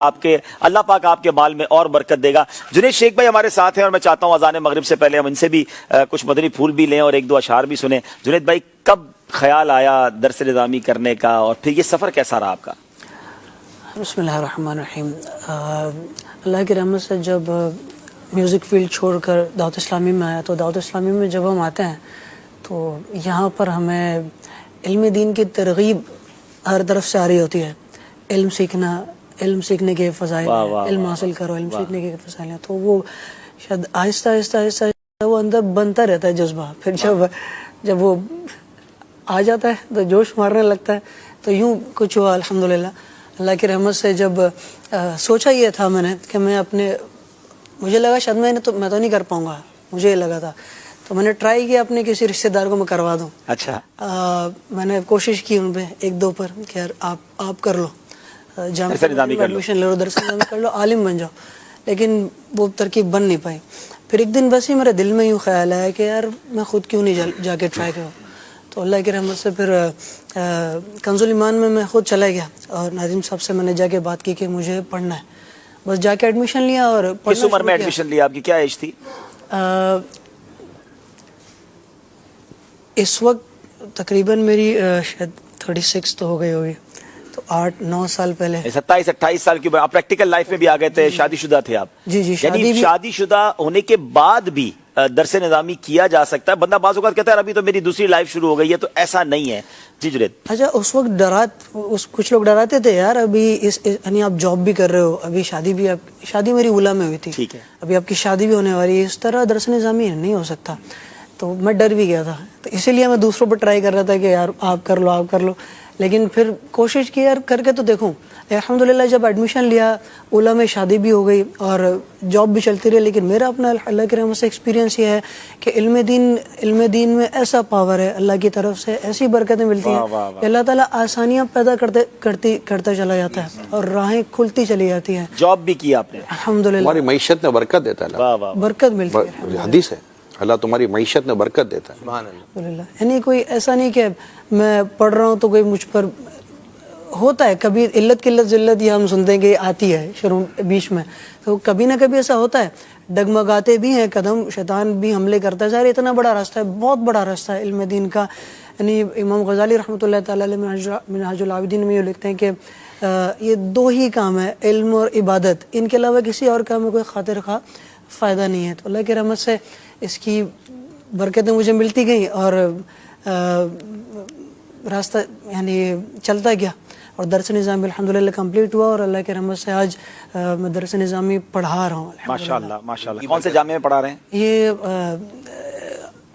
آپ کے اللہ پاک آپ کے مال میں اور برکت دے گا۔ جنید شیخ بھائی ہمارے ساتھ ہیں اور میں چاہتا ہوں اذان مغرب سے پہلے ہم ان سے بھی کچھ مدنی پھول بھی لیں اور ایک دو اشعار بھی سنیں۔ جنید بھائی کب خیال آیا درس نظامی کرنے کا اور پھر یہ سفر کیسا رہا آپ کا؟ بسم اللہ الرحمن الرحیم۔ اللہ کی رحمت سے جب میوزک فیلڈ چھوڑ کر دعوت اسلامی میں آیا تو دعوت اسلامی میں جب ہم آتے ہیں تو یہاں پر ہمیں علم دین کی ترغیب ہر طرف سے آ رہی ہوتی ہے۔ علم سیکھنے کے فضائل ہیں، علم حاصل کرو، علم سیکھنے کے فضائل ہیں، تو وہ شاید آہستہ آہستہ وہ اندر بنتا رہتا ہے جذبہ۔ پھر جب وہ آ جاتا ہے تو جوش مارنے لگتا ہے۔ تو یوں کچھ ہوا الحمدللہ اللہ کی رحمت سے۔ جب سوچا یہ تھا میں نے کہ مجھے لگا شاید میں تو نہیں کر پاؤں گا، مجھے یہ لگا تھا، تو میں نے ٹرائی کیا اپنے کسی رشتہ دار کو میں کروا دوں۔ اچھا، میں نے کوشش کی ان پہ ایک دو پر کہ یار آپ کر لو، جامعہ ایڈمیشن لے لو، درس نظامی کر لو، عالم بن جاؤ، لیکن وہ ترکیب بن نہیں پائی۔ پھر ایک دن بس ہی میرے دل میں یوں خیال آیا کہ یار میں خود کیوں نہیں جا کے ٹرائی کروں۔ تو اللہ کی رحمت سے پھر کنز الایمان میں خود چلا گیا اور ناظم صاحب سے میں نے جا کے بات کی کہ مجھے پڑھنا ہے، بس جا کے ایڈمیشن لیا۔ اور کس عمر میں ایڈمیشن لیا؟ آپ کی کیا ایج تھی؟ اس وقت تقریباً میری شاید 36 تو ہو گئی ہوگی، تو 8-9 سال پہلے 27-28 سال کی عمر۔ آپ پریکٹیکل لائف میں بھی آ گئے تھے، شادی شدہ تھے آپ؟ جی یعنی شادی شدہ ہونے کے بعد بھی درس نظامی کیا جا سکتا ہے؟ بندہ بعض اوقات کہتا ہے ابھی تو میری دوسری لائف شروع ہو گئی ہے، تو ایسا نہیں ہے۔ جی جنید۔ اچھا، اس وقت کچھ لوگ ڈراتے تھے یار ابھی یعنی آپ جاب بھی کر رہے ہو، ابھی شادی میری اولا میں ہوئی تھی، ٹھیک ہے، ابھی آپ کی شادی بھی ہونے والی ہے، اس طرح درس نظامی نہیں ہو سکتا۔ تو میں ڈر بھی گیا تھا، تو اسی لیے میں دوسروں پر ٹرائی کر رہا تھا کہ یار آپ کر لو، لیکن پھر کوشش کی یار کر کے تو دیکھوں۔ الحمدللہ جب ایڈمیشن لیا، اولا میں شادی بھی ہو گئی اور جاب بھی چلتی رہی، لیکن میرا اپنا اللہ کی رحمت سے ایکسپیرینس یہ ہے کہ علم دین میں ایسا پاور ہے، اللہ کی طرف سے ایسی برکتیں ملتی ہیں کہ اللہ تعالیٰ آسانیاں پیدا کرتا چلا جاتا ہے اور راہیں کھلتی چلی جاتی ہیں۔ جاب بھی کیا آپ نے؟ الحمدللہ ہماری معیشت میں برکت دیتا ہے، برکت ملتی ہے، حدیث ہے اللہ تمہاری معیشت میں برکت دیتا ہے۔ سبحان اللہ۔ الحمدللہ، یعنی کوئی ایسا نہیں کہ میں پڑھ رہا ہوں تو کوئی مجھ پر ہوتا ہے، کبھی علت قلت ذلت یہ ہم سنتے ہیں کہ آتی ہے شروع بیچ میں، تو کبھی نہ کبھی ایسا ہوتا ہے، ڈگمگاتے بھی ہیں قدم، شیطان بھی حملے کرتا ہے۔ ظاہر اتنا بڑا راستہ ہے، بہت بڑا راستہ ہے علم دین کا۔ یعنی امام غزالی رحمۃ اللہ تعالیٰ علیہ منہاج العابدین میں یہ لکھتے ہیں کہ یہ دو ہی کام ہے، علم اور عبادت، ان کے علاوہ کسی اور کام میں کوئی خاطر خواہ فائدہ نہیں ہے۔ تو اللہ کی رحمت سے اس کی برکتیں مجھے ملتی گئیں اور راستہ یعنی چلتا گیا اور درس نظامی الحمدللہ کمپلیٹ ہوا، اور اللہ کی رحمت سے آج میں درس نظامی پڑھا رہا ہوں۔ ماشاءاللہ ماشاءاللہ۔ کون سے جامعہ میں پڑھا رہے ہیں؟ یہ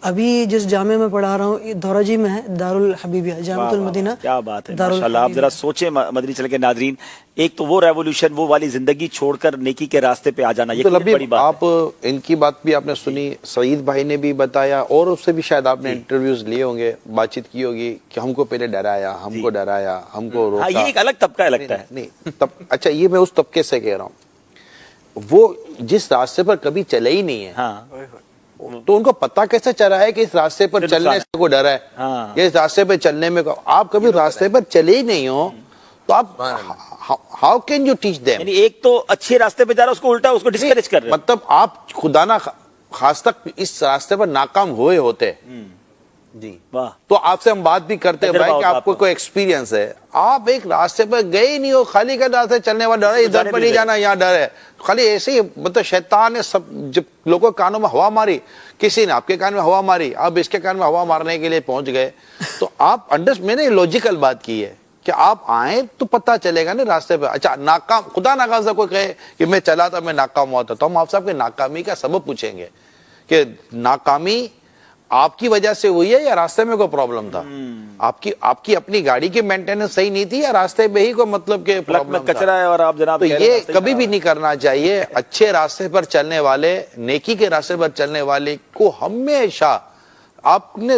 ابھی جس جامعہ میں پڑھا رہا ہوں یہ دورہ جی میں ہے، دارالحبیبیہ، جامعۃ المدینہ۔ کیا بات ہے، ماشاءاللہ۔ آپ ذرا سوچیں مدنی چل کے ناظرین، ایک تو وہ ریولوشن، وہ والی زندگی چھوڑ کر نیکی کے راستے پہ آ جانا، یہ بڑی بات ہے۔ آپ ان کی بات بھی آپ نے سنی، سعید بھائی نے بھی بتایا اور اس سے بھی شاید آپ نے انٹرویوز لیے ہوں گے، بات چیت کی ہوگی کہ ہم کو پہلے ڈرایا، ہم کو روکا۔ یہ ایک الگ طبقہ لگتا ہے۔ نہیں، اچھا یہ میں اس طبقے سے کہہ رہا ہوں، وہ جس راستے پر کبھی چلے ہی نہیں ہے، تو ان کو پتہ کیسے چلا ہے کہ اس راستے پر چلنے سے کو ڈر ہے، یا اس راستے پر چلنے میں آپ کبھی راستے پر چلے ہی نہیں ہو تو آپ how can you teach them? یعنی ایک تو اچھے راستے پہ جا رہا ہے، اس کو الٹا اس کو ڈسکریج کر رہے ہیں۔ مطلب آپ خدا نہ خواستہ اس راستے پر ناکام ہوئے ہوتے جی، تو آپ سے ہم بات بھی کرتے ہیں بھائی کہ آپ کو کوئی ایکسپیرینس ہے، آپ ایک راستے پر گئے ہی نہیں ہو، خالی کا راستے چلنے والا ڈر ہے، ادھر پر نہیں جانا یہاں ڈر ہے، خالی ایسے ہی مطلب شیطان نے سب جب لوگوں کے کانوں میں ہوا ماری، کسی نے آپ کے کان میں ہوا ماری، آپ اس کے کان میں ہوا مارنے کے لیے پہنچ گئے، تو آپ میں نے لاجیکل بات کی ہے کہ آپ آئیں تو پتہ چلے گا نا راستے پہ۔ اچھا ناکام، خدا ناخواستہ کوئی کہے کہ میں چلا تھا میں ناکام ہوا تھا، تو ہم آپ سے آپ کے ناکامی کا سبب پوچھیں گے کہ ناکامی آپ کی وجہ سے ہوئی ہے یا راستے میں کوئی پرابلم تھا، آپ کی اپنی گاڑی کی مینٹیننس صحیح نہیں تھی یا راستے پہ ہی کوئی مطلب کہ پرابلم کچرا ہے اور آپ جناب تو یہ کبھی بھی نہیں کرنا چاہیے۔ اچھے راستے پر چلنے والے، نیکی کے راستے پر چلنے والے کو ہمیشہ آپ نے